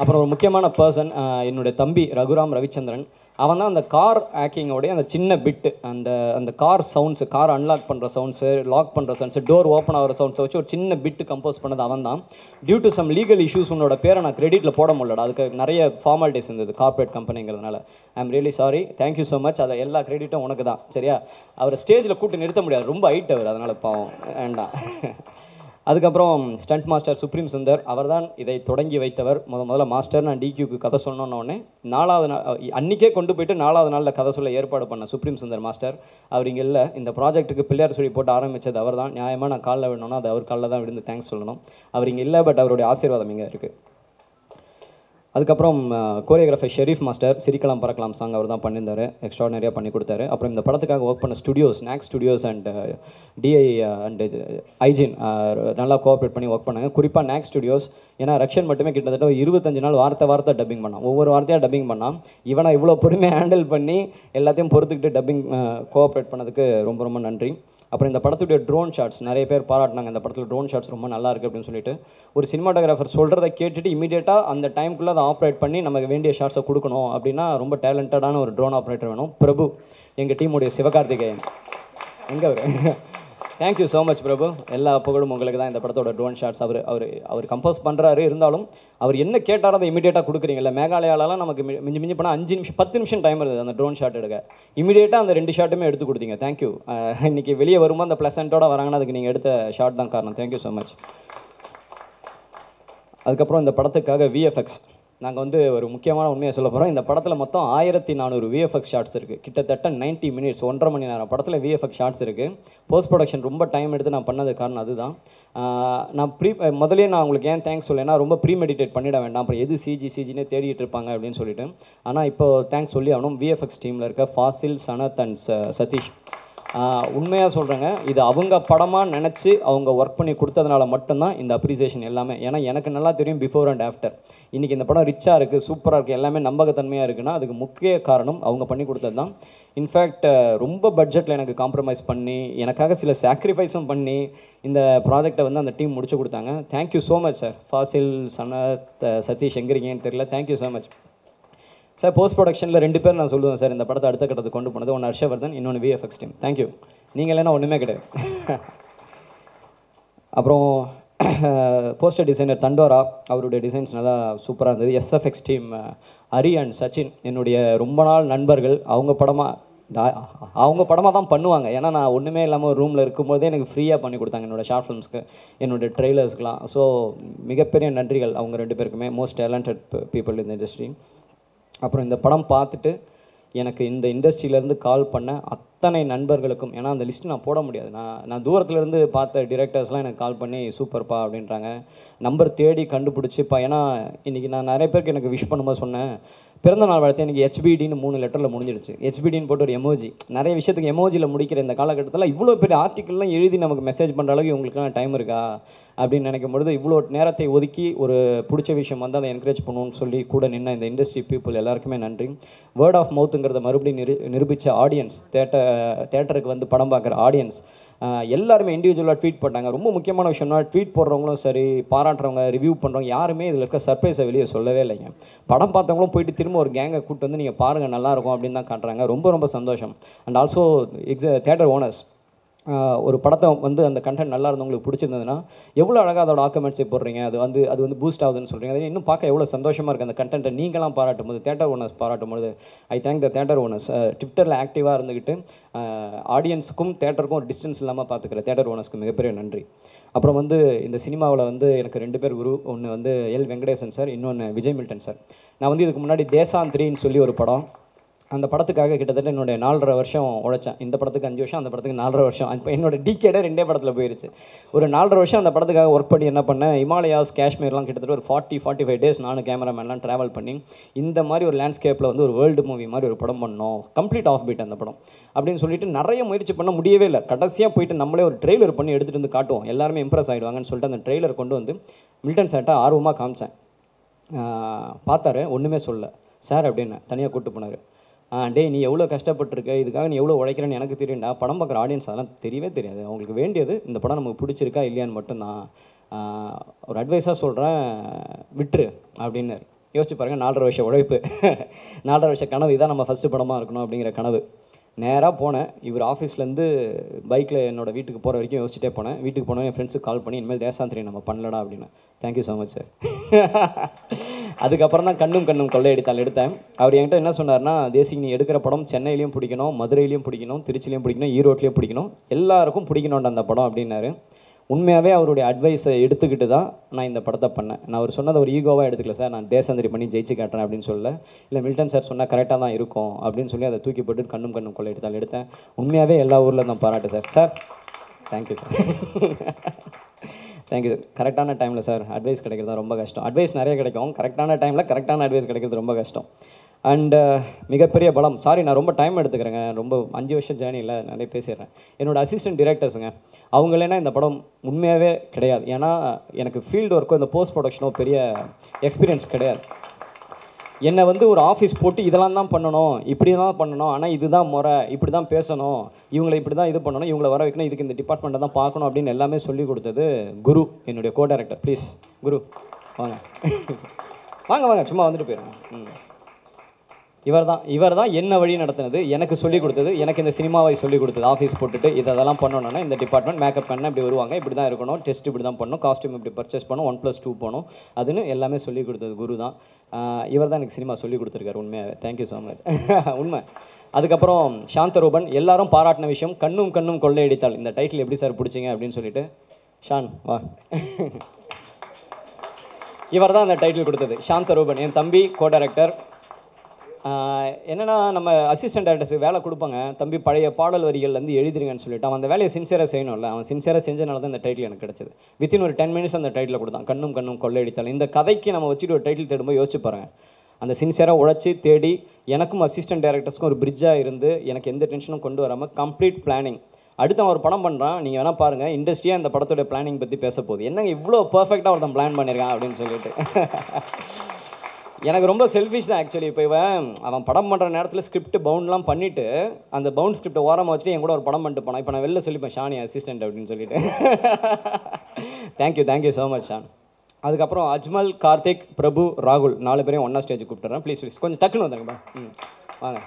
அப்புறம் ஒரு முக்கியமான பர்சன் என்னுடைய தம்பி ரகுராம் ரவிச்சந்திரன். அவன் தான் அந்த கார் ஆக்கிங்கோடைய அந்த சின்ன பிட்டு, அந்த கார் சவுண்ட்ஸு, கார் அன்லாக் பண்ணுற சவுண்ட்ஸு, லாக் பண்ணுற சவுண்ட்ஸு, டோர் ஓப்பன் ஆகிற சவுண்ட்ஸை வச்சு ஒரு சின்ன பிட்டு கம்போஸ் பண்ணது அவன் தான். Due to some legal issues உன்னோட பேரை நான் கிரெடிட்டில் போட முடியல, அதுக்கு நிறைய ஃபார்மாலிட்டிஸ் இருந்தது கார்பரேட் கம்பெனிங்கிறதுனால. I am really sorry. Thank you so much. அதை எல்லா கிரெடிட்டும் உனக்கு தான், சரியா? அவரை ஸ்டேஜில் கூப்பிட்டு நிறுத்த முடியாது, ரொம்ப ஹைட் அவர், அதனால் பாவம் வேண்டாம். அதுக்கப்புறம் ஸ்டண்ட் மாஸ்டர் சுப்ரீம் சுந்தர், அவர் தான் இதை தொடங்கி வைத்தவர். முதல்ல மாஸ்டர் நான் டிக்யூக்கு கதை சொன்னோன்னே 4வது நாள் அன்றைக்கே கொண்டு போயிட்டு 4வது நாளில் கதை சொல்ல ஏற்பாடு பண்ண சுப்ரீம் சுந்தர் மாஸ்டர். அவர் இங்கே இல்லை. இந்த ப்ராஜெக்ட்டுக்கு பிள்ளையார் சொல்லி போட்டு ஆரம்பித்தது அவர் தான். நியாயமாக நான் காலில் விடணும்னா அது அவர் காலில் தான் விழுந்து தேங்க்ஸ் சொல்லணும். அவர் இங்கே இல்லை, பட் அவருடைய ஆசீர்வாதம் இங்கே இருக்குது. அதுக்கப்புறம் கோரியோகிராஃபர் ஷெரீஃப் மாஸ்டர், சிரிக்கலாம் பறக்கலாம் சாங் அவர் தான் பண்ணியிருந்தார், எக்ஸ்ட்ராடனரியாக பண்ணி கொடுத்தாரு. அப்புறம் இந்த படத்துக்காக ஒர்க் பண்ண ஸ்டுடியோஸ், நாக் ஸ்டுடியோஸ் அண்ட் டிஐ அண்ட் ஐஜின் நல்லா கோஆப்ரேட் பண்ணி ஒர்க் பண்ணாங்க. குறிப்பாக நாக் ஸ்டுடியோஸ், ஏன்னா ரக்ஷன் மட்டுமே கிட்டத்தட்ட 25 நாள் வார்த்தை டப்பிங் பண்ணான், ஒவ்வொரு வார்த்தையாக டப்பிங் பண்ணான். இவனை இவ்வளோ பொறுமையாக ஹேண்டில் பண்ணி எல்லாத்தையும் பொறுத்துக்கிட்டு டப்பிங் கோஆப்ரேட் பண்ணதுக்கு ரொம்ப நன்றி. அப்புறம் இந்த படத்துடைய ட்ரோன் ஷாட்ஸ் நிறைய பேர் பாராட்டினாங்க, இந்த படத்தில் ட்ரோன் ஷாட்ஸ் ரொம்ப நல்லா இருக்குது அப்படின்னு சொல்லிட்டு. ஒரு சினிமாட்டோகிராஃபர் சொல்கிறத கேட்டுட்டு இமீடியட்டாக அந்த டைமுக்குள்ளே அதை ஆப்ரேட் பண்ணி நமக்கு வேண்டிய ஷாட்ஸை கொடுக்கணும் அப்படின்னா ரொம்ப டேலண்டடான ஒரு ட்ரோன் ஆப்ரேட்டர் வேணும். பிரபு, எங்கள் டீமுடைய சிவகார்த்திகேயன், எங்கே அவர்? தேங்க்யூ ஸோ மச் பிரபு. எல்லா புகழும் உங்களுக்கு தான். இந்த படத்தோட ட்ரோன் ஷாட்ஸ் அவர் கம்போஸ் பண்ணுறாரு, இருந்தாலும் அவர் என்ன கேட்டாரோ அதை இமீடியட்டாக கொடுக்குறீங்கல்ல. மேகாலயாலலாம் நமக்கு மிஞ்சி போனால் 5 நிமிஷம் 10 நிமிஷம் டைம் இருந்தது அந்த ட்ரோன் ஷாட் எடுக்க. இமீடியட்டாக அந்த 2 ஷாட்டுமே எடுத்து கொடுத்தீங்க. தேங்க்யூ. இன்றைக்கி வெளியே வரும்போது அந்த ப்ளசண்ட்டோட வராங்கன்னா அதுக்கு நீங்கள் எடுத்த ஷாட் தான் காரணம். Thank you so much. அதுக்கப்புறம் இந்த படத்துக்காக விஎஃப்எக்ஸ் நாங்கள் வந்து ஒரு முக்கியமான உண்மையை சொல்ல போகிறோம். இந்த படத்தில் மொத்தம் 1400 விஎஃப்எக்ஸ் ஷாட்ஸ் இருக்குது. கிட்டத்தட்ட 90 மினிட்ஸ், 1.5 மணி நேரம் படத்தில் விஎஃப்எக்ஸ் ஷாட்ஸ் இருக்குது. போஸ்ட் ப்ரொடக்ஷன் ரொம்ப டைம் எடுத்து நான் பண்ணது காரணம் அதுதான். நான் முதலே நான் உங்களுக்கு ஏன் தேங்க்ஸ் சொல்லேன்னா, ரொம்ப மெடிடேட் பண்ணிட வேண்டாம், அப்புறம் எது சிஜினே தேடிட்டு இருப்பாங்க அப்படின்னு சொல்லிட்டு. ஆனால் இப்போ தேங்க்ஸ் சொல்லி ஆகணும். விஎஃப்எக்ஸ் டீமில் இருக்க ஃபாசில், சனத் அண்ட் சதீஷ். உண்மையாக சொல்கிறேங்க, இது அவங்க படமாக நினச்சி அவங்க ஒர்க் பண்ணி கொடுத்ததுனால மட்டும்தான் இந்த அப்ரிசியேஷன் எல்லாமே. ஏன்னா எனக்கு நல்லா தெரியும் பிஃபோர் அண்ட் ஆஃப்டர். இன்றைக்கி இந்த படம் ரிச்சாக இருக்குது, சூப்பராக இருக்குது, எல்லாமே நம்பகத்தன்மையாக இருக்குன்னா அதுக்கு முக்கிய காரணம் அவங்க பண்ணி கொடுத்தது தான். இன்ஃபேக்ட் ரொம்ப பட்ஜெட்டில் எனக்கு காம்ப்ரமைஸ் பண்ணி எனக்காக சில சாக்ரிஃபைஸும் பண்ணி இந்த ப்ராஜெக்டை வந்து அந்த டீம் முடிச்சு கொடுத்தாங்க. Thank you so much sir. Fazil, Sanath, Satish எங்கிறீங்கன்னு தெரியல. Thank you so much sir. Post ப்ரொடக்ஷனில் 2 பேர் நான் சொல்லுவேன் சார் இந்த படத்தை அடுத்த கட்டத்துக்கு கொண்டு போனது. ஒன்று ஹர்ஷவர்தன், இன்னொன்று விஎஃப்எக்ஸ் டீம். தேங்க்யூ. நீங்கள் இல்லைன்னா ஒன்றுமே கிடையாது. அப்புறம் போஸ்டர் டிசைனர் தண்டோரா, அவருடைய டிசைன்ஸ் நல்லா சூப்பராக இருந்தது. SFX team Hari and Sachin, என்னுடைய ரொம்ப நாள் நண்பர்கள். அவங்க படமாக தான் பண்ணுவாங்க. ஏன்னா நான் ஒன்றுமே இல்லாமல் ஒரு ரூமில் இருக்கும்போதே எனக்கு ஃப்ரீயாக பண்ணி கொடுத்தாங்க என்னோடய ஷார்ட் ஃபிலிம்ஸ்க்கு, என்னோடய ட்ரெய்லர்ஸ்க்கெலாம். ஸோ மிகப்பெரிய நன்றிகள் அவங்க 2 பேருக்குமே. மோஸ்ட் டேலண்டட் பீப்புள் இந்த இண்டஸ்ட்ரி. அப்புறம் இந்த படம் பார்த்துட்டு எனக்கு இந்த இண்டஸ்ட்ரியிலேருந்து கால் பண்ண அத்தனை நண்பர்களுக்கும், ஏன்னா அந்த லிஸ்ட்டு நான் போட முடியாது, நான் தூரத்துலேருந்து பார்த்த டிரெக்டர்ஸ்லாம் எனக்கு கால் பண்ணி சூப்பர்ப்பா அப்படின்றாங்க. நம்பர் தேடி கண்டுபிடிச்சிப்பா. ஏன்னா இன்றைக்கி நான் நிறைய பேருக்கு எனக்கு விஷ் பண்ணும்போது சொன்னேன், பிறந்தநாள் வாழ்த்து எனக்கு ஹெச்பிடின்னு 3 லெட்டரில் முடிஞ்சிடுச்சு. ஹெச்பிடின்னு போட்டு ஒரு எமோஜி, நிறைய விஷயத்துக்கு எமோஜியில் முடிக்கிற இந்த காலகட்டத்தில் இவ்வளோ பெரிய ஆர்டிக்கல்லாம் எழுதி நமக்கு மெசேஜ் பண்ணுற அளவுக்கு இவங்களுக்குலாம் டைம் இருக்கா அப்படின்னு நினைக்கும் பொழுது, இவ்வளோ நேரத்தை ஒதுக்கி ஒரு பிடிச்ச விஷயம் வந்து அதை என்கரேஜ் பண்ணணும்னு சொல்லி கூட நின்ன இந்த இண்டஸ்ட்ரி பீப்புள் எல்லாருக்குமே நன்றி. வேர்ட் ஆஃப் மவுத்துங்கிறத மறுபடியும் நிரூபித்த ஆடியன்ஸ், தேட்டருக்கு வந்து படம் பார்க்குற ஆடியன்ஸ் எல்லாருமே இண்டிவிஜுவலாக ட்வீட் பண்ணாங்க. ரொம்ப முக்கியமான விஷயம்னா, ட்வீட் போடுறவங்களும் சரி, பாராட்டுறவங்க, ரிவ்யூ பண்ணுறவங்க யாருமே இதில் இருக்க சர்ப்ரைஸை வெளியே சொல்லவே இல்லைங்க. படம் பார்த்தவங்களும் போயிட்டு திரும்ப ஒரு கேங்கை கூப்பிட்டு வந்து நீங்கள் பாருங்கள் நல்லாயிருக்கும் அப்படின்னு தான் காட்டுறாங்க. ரொம்ப ரொம்ப சந்தோஷம். அண்ட் ஆல்சோ தேட்டர் ஓனர்ஸ், ஒரு படத்தை வந்து அந்த கண்டென்ட் நல்லா இருந்தவங்களுக்கு பிடிச்சிருந்ததுன்னா எவ்வளோ அழகாக அதோட ஆக்குமெண்ட்ஸை போடுறீங்க, அது வந்து பூஸ்ட் ஆகுதுன்னு சொல்கிறீங்க. அது இன்னும் பார்க்க எவ்வளோ சந்தோஷமாக இருக்குது. அந்த கண்டென்ட்டை நீங்களாம் பாராட்டும் போது, தேட்டர் ஓனர்ஸ் பாராட்டும் போது I thank the theatre owners. ட்விட்டரில் ஆக்டிவாக இருந்துக்கிட்டு ஆடியன்ஸுக்கும் தேட்டருக்கும் ஒரு டிஸ்டன்ஸ் இல்லாமல் பார்த்துக்கிற தேட்டர் ஓனர்ஸ்க்கு மிகப்பெரிய நன்றி. அப்புறம் வந்து இந்த சினிமாவில் வந்து எனக்கு 2 பேர் குரு. ஒன்று வந்து எல் வெங்கடேசன் சார், இன்னொன்று விஜய் மில்டன் சார். நான் வந்து இதுக்கு முன்னாடி தேசாந்திரின்னு சொல்லி ஒரு படம், அந்த படத்துக்காக கிட்டத்தட்ட என்னுடைய 4.5 வருஷம் உழைச்சேன். இந்த படத்துக்கு 5 வருஷம், அந்த படத்துக்கு 4.5 வருஷம். இப்போ என்னோட டிகேடே 2 படத்தில் போயிருச்சு. ஒரு 4.5 வருஷம் அந்த படத்துக்காக ஒர்க் பண்ணி என்ன பண்ணேன், ஹிமாலயாஸ், காஷ்மீர்லாம் கிட்டத்தட்ட ஒரு 40-45 டேஸ் நானும் கேமராமேன்லாம் ட்ராவல் பண்ணி இந்த மாதிரி ஒரு லேண்ட்ஸ்கேப்பில் வந்து ஒரு வேர்ல்டு மூவி மாதிரி ஒரு படம் பண்ணோம். கம்ப்ளீட் ஆஃப் பீட் அந்த படம் அப்படின்னு சொல்லிட்டு நிறைய முயற்சி பண்ண முடியவே இல்லை. கடைசியாக போயிட்டு நம்மளே ஒரு ட்ரெய்லர் பண்ணி எடுத்துகிட்டு வந்து காட்டுவோம், எல்லாருமே இம்ப்ரெஸ் ஆகிடுவாங்கன்னு சொல்லிட்டு அந்த ட்ரெய்லர் கொண்டு வந்து மில்டன் சார்ட்ட ஆர்வமாக காமிச்சேன். பார்த்தாரு, ஒன்றுமே சொல்ல சார் அப்படின்னு தனியாக கூப்பிட்டு போனார். டே நீ எவ்வளோ கஷ்டப்பட்டுருக்க, இதுக்காக நீ எவ்வளோ உழைக்கிறேன்னு எனக்கு தெரியும்டா. படம் பார்க்குற ஆடியன்ஸ் அதெல்லாம் தெரியவே தெரியாது. அவங்களுக்கு வேண்டியது இந்த படம் நமக்கு பிடிச்சிருக்கா இல்லையான்னு மட்டும்தான். ஒரு அட்வைஸாக சொல்கிறேன், விட்டுரு அப்படின்னு. யோசிச்சு பாருங்கள், 4.5 வருஷம் உழைப்பு, 4.5 வருஷ கனவு, இதான் நம்ம ஃபஸ்ட்டு படமாக இருக்கணும் அப்படிங்கிற கனவு. நேராக போனேன். இவர் ஆஃபீஸ்லேருந்து பைக்கில் என்னோடய வீட்டுக்கு போகிற வரைக்கும் யோசிச்சுட்டே போனேன். வீட்டுக்கு போனேன், என் ஃப்ரெண்ட்ஸுக்கு கால் பண்ணி இனிமேல் தேசாந்திரி நம்ம பண்ணலடா அப்படின்னு. Thank you so much sir. அதுக்கப்புறம் தான் கண்ணும் கொள்ளையடித்தால் எடுத்தேன். அவர் என்கிட்ட என்ன சொன்னார்னா, தேசிக் நீ எடுக்கிற படம் சென்னையிலையும் பிடிக்கணும், மதுரையிலையும் பிடிக்கணும், திருச்சிலையும் பிடிக்கணும், ஈரோட்லேயும் பிடிக்கணும், எல்லாருக்கும் பிடிக்கணும்ன்ற அந்த படம் அப்படின்னாரு. உண்மையாகவே அவருடைய அட்வைஸை எடுத்துக்கிட்டு தான் நான் இந்த படத்தை பண்ணேன். நான் அவர் சொன்னதை ஒரு ஈகோவாக எடுத்துக்கல சார், நான் தேசாந்திரி பண்ணி ஜெயிச்சு காட்டுறேன் அப்படின்னு சொல்ல, இல்லை மில்டன் சார் சொன்னால் கரெக்டாக தான் இருக்கும் அப்படின்னு சொல்லி அதை தூக்கி போட்டு கண்ணும் கொள்ளையடித்தால் எடுத்தேன். உண்மையாகவே எல்லா ஊரில் தான் பாராட்டு sir. Sir thank you sir. Thank you sir. கரெக்டான டைமில் சார் அட்வைஸ் கிடைக்கிறது ரொம்ப கஷ்டம். அட்வைஸ் நிறைய கிடைக்கும், கரெக்டான டைமில் கரெக்டான அட்வைஸ் கிடைக்கிறது ரொம்ப கஷ்டம். அண்டு மிகப்பெரிய பலம். சாரி நான் ரொம்ப டைம் எடுத்துக்கிறேங்க, ரொம்ப 5 வருஷம் ஜேர்னியில் நிறைய பேசிடுறேன். என்னோடய அசிஸ்டன்ட் டிரெக்டர்ஸுங்க, அவங்களேனா இந்த படம் உண்மையாகவே கிடையாது. ஏன்னா எனக்கு ஃபீல்டு ஒர்க்கோ இந்த போஸ்ட் ப்ரொடக்ஷனோ பெரிய எக்ஸ்பீரியன்ஸ் கிடையாது. என்னை வந்து ஒரு ஆஃபீஸ் போட்டு இதெல்லாம் தான் பண்ணணும், இப்படி தான் பண்ணணும், ஆனால் இதுதான் முறை, இப்படி தான் பேசணும், இவங்களை இப்படி தான் இது பண்ணணும், இவங்களை வர வைக்கணும், இதுக்கு இந்த டிபார்ட்மெண்ட்டை தான் பார்க்கணும் அப்படின்னு எல்லாமே சொல்லி கொடுத்தது குரு, என்னுடைய கோ டைரக்டர். ப்ளீஸ் குரு வாங்க வாங்க வாங்க, சும்மா வந்துட்டு போயிடுங்க. இவர் தான் என்ன வழி நடத்தினது, எனக்கு சொல்லிக் கொடுத்தது, எனக்கு இந்த சினிமாவை சொல்லிக் கொடுத்தது. ஆஃபீஸ் போட்டுட்டு இதெல்லாம் பண்ணணும்னா இந்த டிபார்ட்மெண்ட் மேக்கப் பண்ண இப்படி வருவாங்க, இப்படி தான் இருக்கணும், டெஸ்ட் இப்படி தான் பண்ணணும், காஸ்ட்யூம் இப்படி பர்ச்சேஸ் பண்ணணும், 1+2 போகணும், அதுன்னு எல்லாமே சொல்லிக் கொடுத்தது குரு தான். இவர் தான் எனக்கு சினிமா சொல்லிக் கொடுத்துருக்காரு. உண்மையாகவே தேங்க்யூ ஸோ மச். உண்மை. அதுக்கப்புறம் சாந்தரூபன், எல்லாரும் பாராட்டின விஷயம் கண்ணும் கண்ணும் கொள்ளையடித்தாள். இந்த டைட்டில் எப்படி சார் பிடிச்சிங்க அப்படின்னு சொல்லிட்டு ஷான் வா. இவர் தான் அந்த டைட்டில் கொடுத்தது, சாந்தரூபன், என் தம்பி, கோ டைரக்டர். என்னென்னா நம்ம அசிஸ்டன்ட் டேரக்டர்ஸுக்கு வேலை கொடுப்பாங்க, தம்பி பழைய பாடல் வரிகள்லேருந்து எழுதிருங்கன்னு சொல்லிட்டு அவன் அந்த வேலையை சின்சியராக செய்யணும்ல, அவன் சின்சியராக செஞ்சனால தான் இந்த டைட்டில் எனக்கு கிடச்சிது. வித்தின் ஒரு 10 minutes அந்த டைட்டில் கொடுத்தான், கண்ணும் கண்ணும் கொள்ளையடித்தாள். இந்த கதைக்கு நம்ம வச்சுட்டு ஒரு டைட்டில் தேடும்போது யோசிச்சு பாருங்க, அந்த சின்சியராக உழைச்சி தேடி எனக்கும் அசிஸ்டன்ட் டேரக்டர்ஸ்க்கும் ஒரு பிரிட்ஜாக இருந்து எனக்கு எந்த டென்ஷனும் கொண்டு வராமல் கம்ப்ளீட் பிளானிங். அடுத்து அவன் ஒரு படம் பண்ணுறான், நீங்கள் வேணால் பாருங்கள், இண்டஸ்ட்ரியாக அந்த படத்தோட பிளானிங் பற்றி பேச போகுது, என்னங்க இவ்வளோ பர்ஃபெக்டாக ஒருத்தன் பிளான் பண்ணியிருக்கான் அப்படின்னு சொல்லிட்டு. எனக்கு ரொம்ப செல்ஃபிஷ் தான் ஆக்சுவலி. இப்போ அவன் படம் பண்ணுற நேரத்தில் ஸ்கிரிப்ட் பவுண்ட்லாம் பண்ணிவிட்டு அந்த பவுண்ட் ஸ்கிரிப்டை ஓரமாக வச்சுட்டு என் கூட ஒரு படம் பண்ணிட்டு போனான். இப்போ நான் வெளில சொல்லிப்பேன் ஷானி அசிஸ்டன்ட் அப்படின்னு சொல்லிட்டு. Thank you so much Shaan. அதுக்கப்புறம் அஜ்மல், கார்த்திக், பிரபு, ராகுல் 4 பேரையும் ஒன்றா ஸ்டேஜ் கூப்பிட்டுறேன். ப்ளீஸ் கொஞ்சம் டக்குன்னு வந்துருங்கப்பா. வாங்க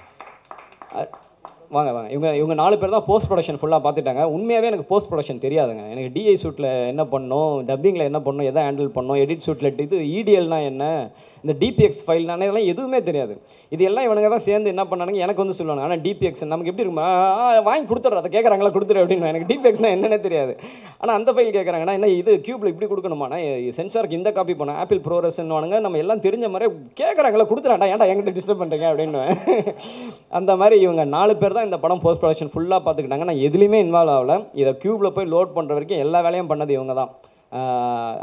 வாங்க வாங்க. இவங்க 4 பேர் தான் போஸ்ட் ப்ரொடக்ஷன் ஃபுல்லாக பார்த்துட்டாங்க. உண்மையாகவே எனக்கு போஸ்ட் ப்ரொடக்ஷன் தெரியாதுங்க. எனக்கு டிஐ ஷூட்டில் என்ன பண்ணணும், டப்பிங்கில் என்ன பண்ணணும், எதை ஹேண்டில் பண்ணணும், எடிட் ஷூட்டில் இது இடிஎல்னா என்ன, இந்த டிபிஎக்ஸ் ஃபைல்னா இதெல்லாம் எதுவுமே தெரியாது. இது எல்லாம் இவனுங்க தான் சேர்ந்து என்ன பண்ணானுங்க எனக்கு வந்து சொல்லுவாங்க. ஆனால் டிபிஎக்ஸ் நமக்கு எப்படி இருக்குமா, வாங்கி கொடுத்துட்ற, அதை கேட்குறாங்களா கொடுத்துரு அப்படின்னு. எனக்கு டிபிஎக்ஸ்னால் என்னென்ன தெரியாது. ஆனால் அந்த ஃபைல் கேட்குறாங்கன்னா என்ன இது கியூப்பில் இப்படி கொடுக்கணுமாண்ணா, சென்சாருக்கு இந்த காப்பி பண்ண ஆப்பிள் ப்ரோரஸ்ன்னு நம்ம எல்லாம் தெரிஞ்ச மாதிரி கேட்குறாங்களா கொடுத்துறாண்டா, ஏன்டா என்கிட்ட டிஸ்டர்ப் பண்ணுறீங்க அப்படின்னு. அந்த மாதிரி இவங்க 4 பேர் தான் இந்த படம் போஸ்ட் ப்ரொடக்ஷன் ஃபுல்லாக பார்த்துக்கிட்டாங்க. நான் எதுலேயுமே இன்வால்வ் ஆகலை. இதை க்யூப்பில் போய் லோட் பண்ணுற வரைக்கும் எல்லா வேலையும் பண்ணது இவங்க தான்.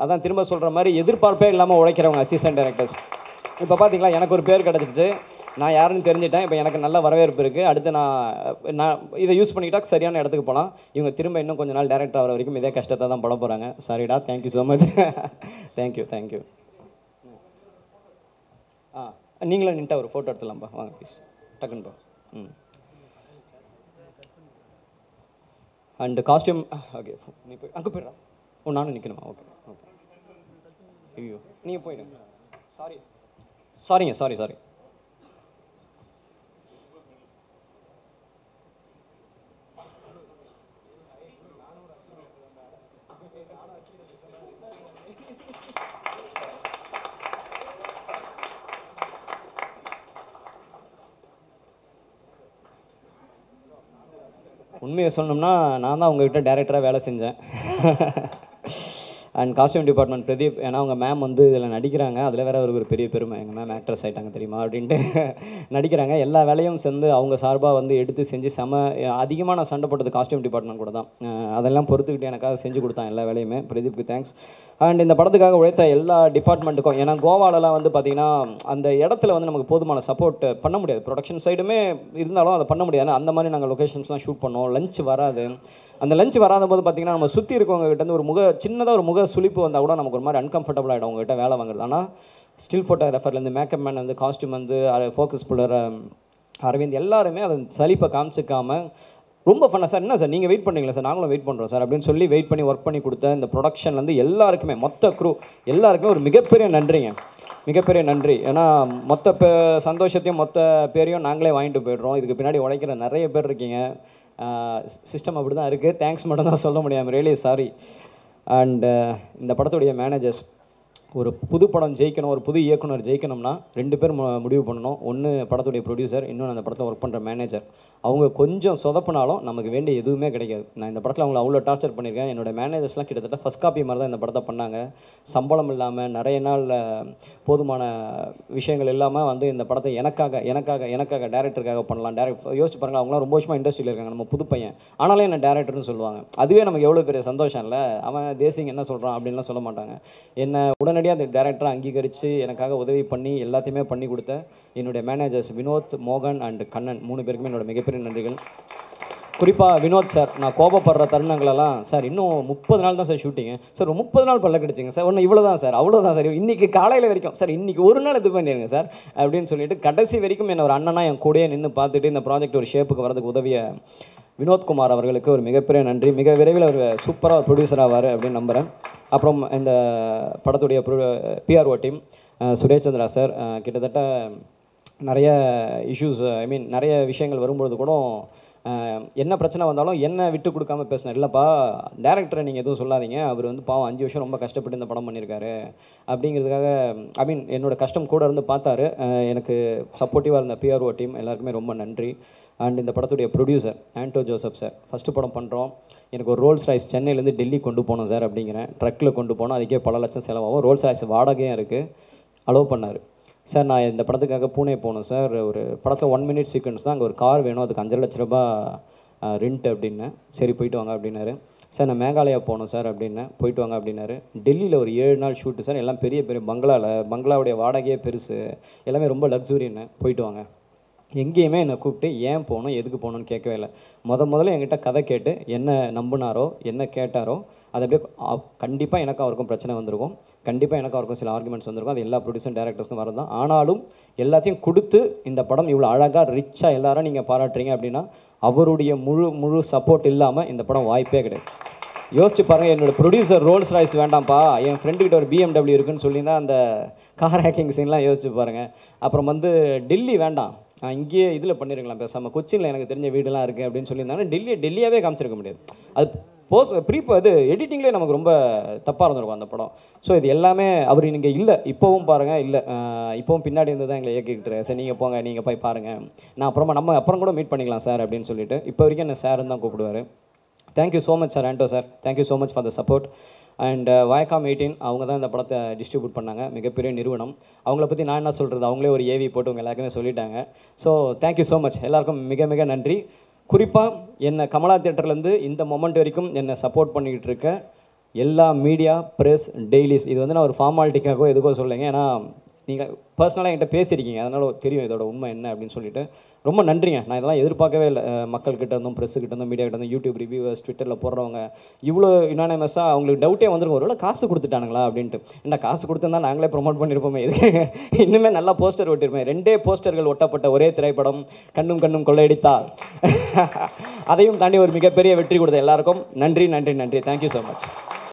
அதான் திரும்ப சொல்கிற மாதிரி எதிர்பார்ப்பே இல்லாமல் உழைக்கிறவங்க அசிஸ்டன்ட் டைரக்டர்ஸ். இப்போ பார்த்தீங்களா, எனக்கு ஒரு பேர் கிடச்சிருச்சு, நான் யாருன்னு தெரிஞ்சிட்டேன். இப்போ எனக்கு நல்ல வரவேற்பு இருக்குது. அடுத்து நான் இதை யூஸ் பண்ணிக்கிட்டா சரியான இடத்துக்கு போகலாம். இவங்க திரும்ப இன்னும் கொஞ்ச நாள் டேரக்டர் ஆகிற வரைக்கும் இதே கஷ்டத்தை தான் பட போகிறாங்க. சரிடா, தேங்க்யூ ஸோ மச். தேங்க்யூ. நீங்களும் நின்ட்டா ஒரு ஃபோட்டோ எடுத்துலாம்ப்பா, வாங்க ப்ளீஸ் டக்குன்னுப்பா. அண்டு காஸ்டியூம் ஓகே, நீ போய் அங்கே போயிடுறா. நானும் நிற்கணுமா? ஓகே. ஐயோ நீங்கள் போயிடுங்க. சாரி. உண்மையை சொல்லணும்னா நான் தான் உங்ககிட்ட டேரக்டராக வேலை செஞ்சேன். அண்ட் காஸ்டியூம் டிபார்ட்மெண்ட் பிரதீப், ஏன்னா அவங்க மேம் வந்து இதில் நடிக்கிறாங்க, அதில் வேறு ஒரு பெரிய பெருமை, எங்கள் மேம் ஆக்ட்ரஸ் ஆகிட்டாங்க தெரியுமா அப்படின்ட்டு நடிக்கிறாங்க. எல்லா வேலையும் சேர்ந்து அவங்க சார்பாக வந்து எடுத்து செஞ்சு அதிகமாக நான் சண்டை போட்டது காஸ்டியூம் டிபார்ட்மெண்ட் கூட தான். அதெல்லாம் பொறுத்துக்கிட்டு எனக்காக செஞ்சு கொடுத்தான் எல்லா வேலையுமே. பிரதீப்க்கு தேங்க்ஸ். அண்ட் இந்த படத்துக்காக உழைத்த எல்லா டிபார்ட்மெண்ட்டுக்கும், ஏன்னா கோவாலெலாம் வந்து பார்த்திங்கன்னா அந்த இடத்துல வந்து நமக்கு போதுமான சப்போர்ட் பண்ண முடியாது. ப்ரொடக்ஷன் சைடுமே இருந்தாலும் அதை பண்ண முடியாது. அந்த மாதிரி நாங்கள் லொக்கேஷன்ஸ்லாம் ஷூட் பண்ணோம். லஞ்ச் வராது. அந்த லஞ்ச் வராத போது பார்த்திங்கன்னா நம்ம சுற்றி இருக்கவங்க கிட்ட வந்து சின்னதாக ஒரு முக சுளிப்பு வந்தால் கூட நமக்கு ஒரு மாதிரி அன்கம்ஃபர்டபுள் ஆகிடும் அவங்ககிட்ட வேலை வாங்குறது. ஆனால் ஸ்டில் ஃபோட்டோகிராஃபர்லேருந்து மேக்கப் மேன் வந்து காஸ்டியூம் வந்து ஃபோக்கஸ் புல்லர் அரவிந்த் எல்லாருமே அதை சலிப்பை காமிச்சிக்காமல் ரொம்ப ஃபன்னாக, சார் என்ன சார் நீங்கள் வெயிட் பண்ணுறீங்களா சார், நாங்களும் வெயிட் பண்ணுறோம் சார் அப்படின்னு சொல்லி வெயிட் பண்ணி ஒர்க் பண்ணி கொடுத்த இந்த ப்ரொடக்ஷன்லேருந்து எல்லாருக்குமே, மொத்த க்ரூ எல்லாருக்குமே ஒரு மிகப்பெரிய நன்றிங்க, மிகப்பெரிய நன்றி. ஏன்னா மொத்த சந்தோஷத்தையும் மொத்த பேரையும் நாங்களே வாங்கிட்டு போய்டுறோம். இதுக்கு பின்னாடி உழைக்கிற நிறைய பேர் இருக்கீங்க. சிஸ்டம் அப்படி தான் இருக்குது. தேங்க்ஸ் மட்டும் தான் சொல்ல முடியாமல், ரியலி சாரி. அண்டு இந்த படத்துடைய மேனேஜர்ஸ், ஒரு புது படம் ஜெயிக்கணும், ஒரு புது இயக்குனர் ஜெயிக்கணும்னா 2 பேர் முடிவு பண்ணணும். ஒன்று படத்துடைய ப்ரொடியூசர், இன்னொன்று அந்த படத்தில் ஒர்க் பண்ணுற மேனேஜர். அவங்க கொஞ்சம் சொதப்பினாலும் நமக்கு வேண்டிய எதுவுமே கிடைக்காது. நான் இந்த படத்தில் அவங்கள அவ்வளோ டார்ச்சர் பண்ணியிருக்கேன். என்னோடய மேனேஜர்ஸ்லாம் கிட்டத்தட்ட ஃபஸ்ட் காப்பி மாதிரி தான் இந்த படத்தை பண்ணாங்க. சம்பளம் இல்லாமல் நிறைய நாள் போதுமான விஷயங்கள் இல்லாமல் வந்து இந்த படத்தை எனக்காக டேரக்டருக்காக பண்ணலாம். யோசிச்சு பாருங்கள், அவங்களாம் ரொம்ப வருஷமாக இண்டஸ்ட்ரியில் இருக்காங்க, நம்ம புது பையன், ஆனாலும் என்ன டேரக்டர்னு சொல்லுவாங்க. அதுவே நமக்கு எவ்வளோ பெரிய சந்தோஷம் இல்லை. அவன் தேசிங் என்ன சொல்கிறான் அப்படின்லாம் சொல்ல மாட்டாங்க. என்ன உடனடியாக அந்த டேரக்டரை அங்கீகரித்து எனக்காக உதவி பண்ணி எல்லாத்தையுமே பண்ணி கொடுத்த என்னுடைய மேனேஜர்ஸ் வினோத், மோகன் அண்ட் கண்ணன் 3 பேருக்குமே என்னோட மிகப்பெரிய நன்றிகள். குறிப்பாக வினோத் சார், நான் கோபப்படுற தருணங்களெல்லாம், சார் இன்னும் 30 நாள் தான் சார் ஷூட்டிங்கு, சார் ஒரு 30 நாள் பல்ல கிடச்சிங்க சார், ஒன்று இவ்வளோ தான் சார், அவ்வளோதான் சார், இன்றைக்கி காலையில் வரைக்கும் சார், இன்றைக்கி ஒரு நாள் இது பண்ணிடுங்க சார் அப்படின்னு சொல்லிட்டு கடைசி வரைக்கும் என்ன ஒரு அண்ணனா என் கூடயே நின்று பார்த்துட்டு இந்த ப்ராஜெக்ட் ஒரு ஷேப்புக்கு வரதுக்கு உதவிய வினோத்குமார் அவர்களுக்கு ஒரு மிகப்பெரிய நன்றி. மிக விரைவில் ஒரு சூப்பராக ஒரு ப்ரொடியூசர் ஆவார் அப்படின்னு நம்புகிறேன். அப்புறம் இந்த படத்துடைய PRO team, Suresh Chandra sir, கிட்டத்தட்ட நிறைய இஷ்யூஸ், ஐ மீன் நிறைய விஷயங்கள் வரும்பொழுது கூட என்ன பிரச்சனை வந்தாலும் என்ன விட்டு கொடுக்காம பேசினார். இல்லைப்பா டேரக்டரை நீங்கள் எதுவும் சொல்லாதீங்க, அவர் வந்து பாவம் 5 வருஷம் ரொம்ப கஷ்டப்பட்டு இந்த படம் பண்ணியிருக்காரு அப்படிங்கிறதுக்காக, ஐ மீன் என்னோடய கஷ்டம் கூட இருந்து பார்த்தாரு. எனக்கு சப்போர்ட்டிவாக இருந்த பிஆர்ஓ டீம் எல்லாருக்குமே ரொம்ப நன்றி. அண்ட் இந்த படத்துடைய ப்ரொடியூசர் ஆண்டோ ஜோசப் சார், ஃபஸ்ட்டு படம் பண்ணுறோம், எனக்கு ஒரு ரோல்ஸ் ராய்ஸ் சென்னையிலேருந்து டெல்லி கொண்டு போனோம் சார் அப்படிங்கிறேன், ட்ரக்கில் கொண்டு போனோம், அதுக்கே பல லட்சம் செலவாகும், ரோல்ஸ் ராய்ஸ் வாடகையும் இருக்குது, அலோவ் பண்ணார். சார் நான் இந்த படத்துக்காக பூனே போகணும் சார், ஒரு படத்தில் 1 மினிட் சீக்வன்ஸ் தான், அங்கே ஒரு கார் வேணும், அதுக்கு 5 லட்ச ரூபா ரெண்ட் அப்படின்னு, சரி போயிட்டு வாங்க அப்படின்னாரு. சார் நான் மேகாலயா போகணும் சார் அப்படின்னேன், போயிட்டு வாங்க அப்படின்னாரு. டெல்லியில் ஒரு 7 நாள் ஷூட்டு சார், எல்லாம் பெரிய பெரிய பங்களாவுடைய வாடகையே பெருசு, எல்லாமே ரொம்ப லக்ஸுரின்னு, போயிட்டு வாங்க. எங்கேயுமே என்னை கூப்பிட்டு ஏன் போகணும் எதுக்கு போகணுன்னு கேட்கவே இல்லை. முதல்ல என்கிட்ட கதை கேட்டு என்ன நம்பினாரோ என்ன கேட்டாரோ அது அப்படியே கண்டிப்பாக எனக்கு அவருக்கும் பிரச்சனை வந்திருக்கும், கண்டிப்பாக எனக்கு அவருக்கும் சில ஆர்குமெண்ட்ஸ் வந்திருக்கும், அது எல்லா ப்ரொடியூசர் டேரக்டர்ஸ்க்கும் வரது தான். ஆனாலும் எல்லாத்தையும் கொடுத்து இந்த படம் இவ்வளோ அழகாக ரிச்சாக எல்லாரும் நீங்கள் பாராட்டுறீங்க அப்படின்னா அவருடைய முழு சப்போர்ட் இல்லாமல் இந்த படம் வாய்ப்பே கிடையாது. யோசிச்சு பாருங்கள், என்னோடய ப்ரொடியூசர் ரோல்ஸ் ராய்ஸ் வேண்டாம்ப்பா, என் ஃப்ரெண்டுக்கிட்ட ஒரு BMW இருக்குன்னு சொல்லினா அந்த கார் ஹேக்கிங் சீன்லாம் யோசிச்சு பாருங்கள். அப்புறம் வந்து டெல்லி வேண்டாம், இங்கேயே இதில் பண்ணிருக்கலாம், பேசாமல் கொச்சினில் எனக்கு தெரிஞ்ச வீடெல்லாம் இருக்குது அப்படின்னு சொல்லியிருந்தாங்கன்னா டெல்லியாகவே காமிச்சிருக்க முடியாது. அது இது எடிட்டிங்லேயே நமக்கு ரொம்ப தப்பாக இருந்திருக்கும் அந்த படம். ஸோ இது எல்லாமே அவர் இங்கே இல்லை, இப்போவும் பாருங்கள், இல்லை இப்போவும் பின்னாடி இருந்து தான் எங்களை இயக்கிக்கிட்டு, சரி நீங்கள் போங்க, நீங்கள் போய் பாருங்கள், நான் அப்புறம் கூட மீட் பண்ணிக்கலாம் சார் அப்படின்னு சொல்லிட்டு இப்போ வரைக்கும் என்ன சார்ன்னு தான் கூப்பிடுவார். Thank you so much sir Anto sir, thank you so much for the support. And Viacom 18 அவங்க தான் இந்த படத்தை டிஸ்ட்ரிபியூட் பண்ணாங்க, மிகப்பெரிய நிறுவனம். அவங்கள பற்றி நான் என்ன சொல்கிறது, அவங்களே ஒரு ஏவி போட்டு உங்கள் எல்லாருக்குமே சொல்லிட்டாங்க. ஸோ தேங்க்யூ ஸோ மச், எல்லாருக்கும் மிக மிக நன்றி. குறிப்பாக என்னை கமலா தியேட்டர்லேருந்து இந்த மொமெண்ட் வரைக்கும் என்னை சப்போர்ட் பண்ணிக்கிட்டு இருக்க எல்லா மீடியா, ப்ரெஸ், டெய்லிஸ், இது வந்து நான் ஒரு ஃபார்மாலிட்டிக்காகவோ எதுக்கோ சொல்லுங்க, ஏன்னா நீங்கள் பர்சனலாக என்கிட்ட பேசியிருக்கீங்க, அதனால் தெரியும் இதோட உண்மை என்ன அப்படின்னு சொல்லிட்டு ரொம்ப நன்றிங்க. நான் இதெல்லாம் எதிர்பார்க்கவே இல்லை. மக்கள்கிட்ட இருந்தும், ப்ரெஸ்ஸுக்கிட்ட இருந்தும், மீடியா கிட்ட இருந்தும், யூடியூப் ரிவ்யூவர்ஸ், ட்விட்டரில் போடுறவங்க இவ்வளோ யுனானிமஸாக அவங்களுக்கு டவுட்டே வந்துருக்கும், ஒருவேளை காசு கொடுத்துட்டானுங்களா அப்படின்ட்டு. என்ன காசு கொடுத்துருந்தா நாங்களே ப்ரொமோட் பண்ணியிருப்போமே, இதுக்கு இன்னுமே நல்லா போஸ்டர் ஒட்டியிருப்பேன். 2 போஸ்டர்கள் ஒட்டப்பட்ட ஒரே திரைப்படம் கண்ணும் கண்ணும் கொள்ளையடித்தால், அதையும் தாண்டி ஒரு மிகப்பெரிய வெற்றி கொடுத்த எல்லாருக்கும் நன்றி நன்றி நன்றி. Thank you so much.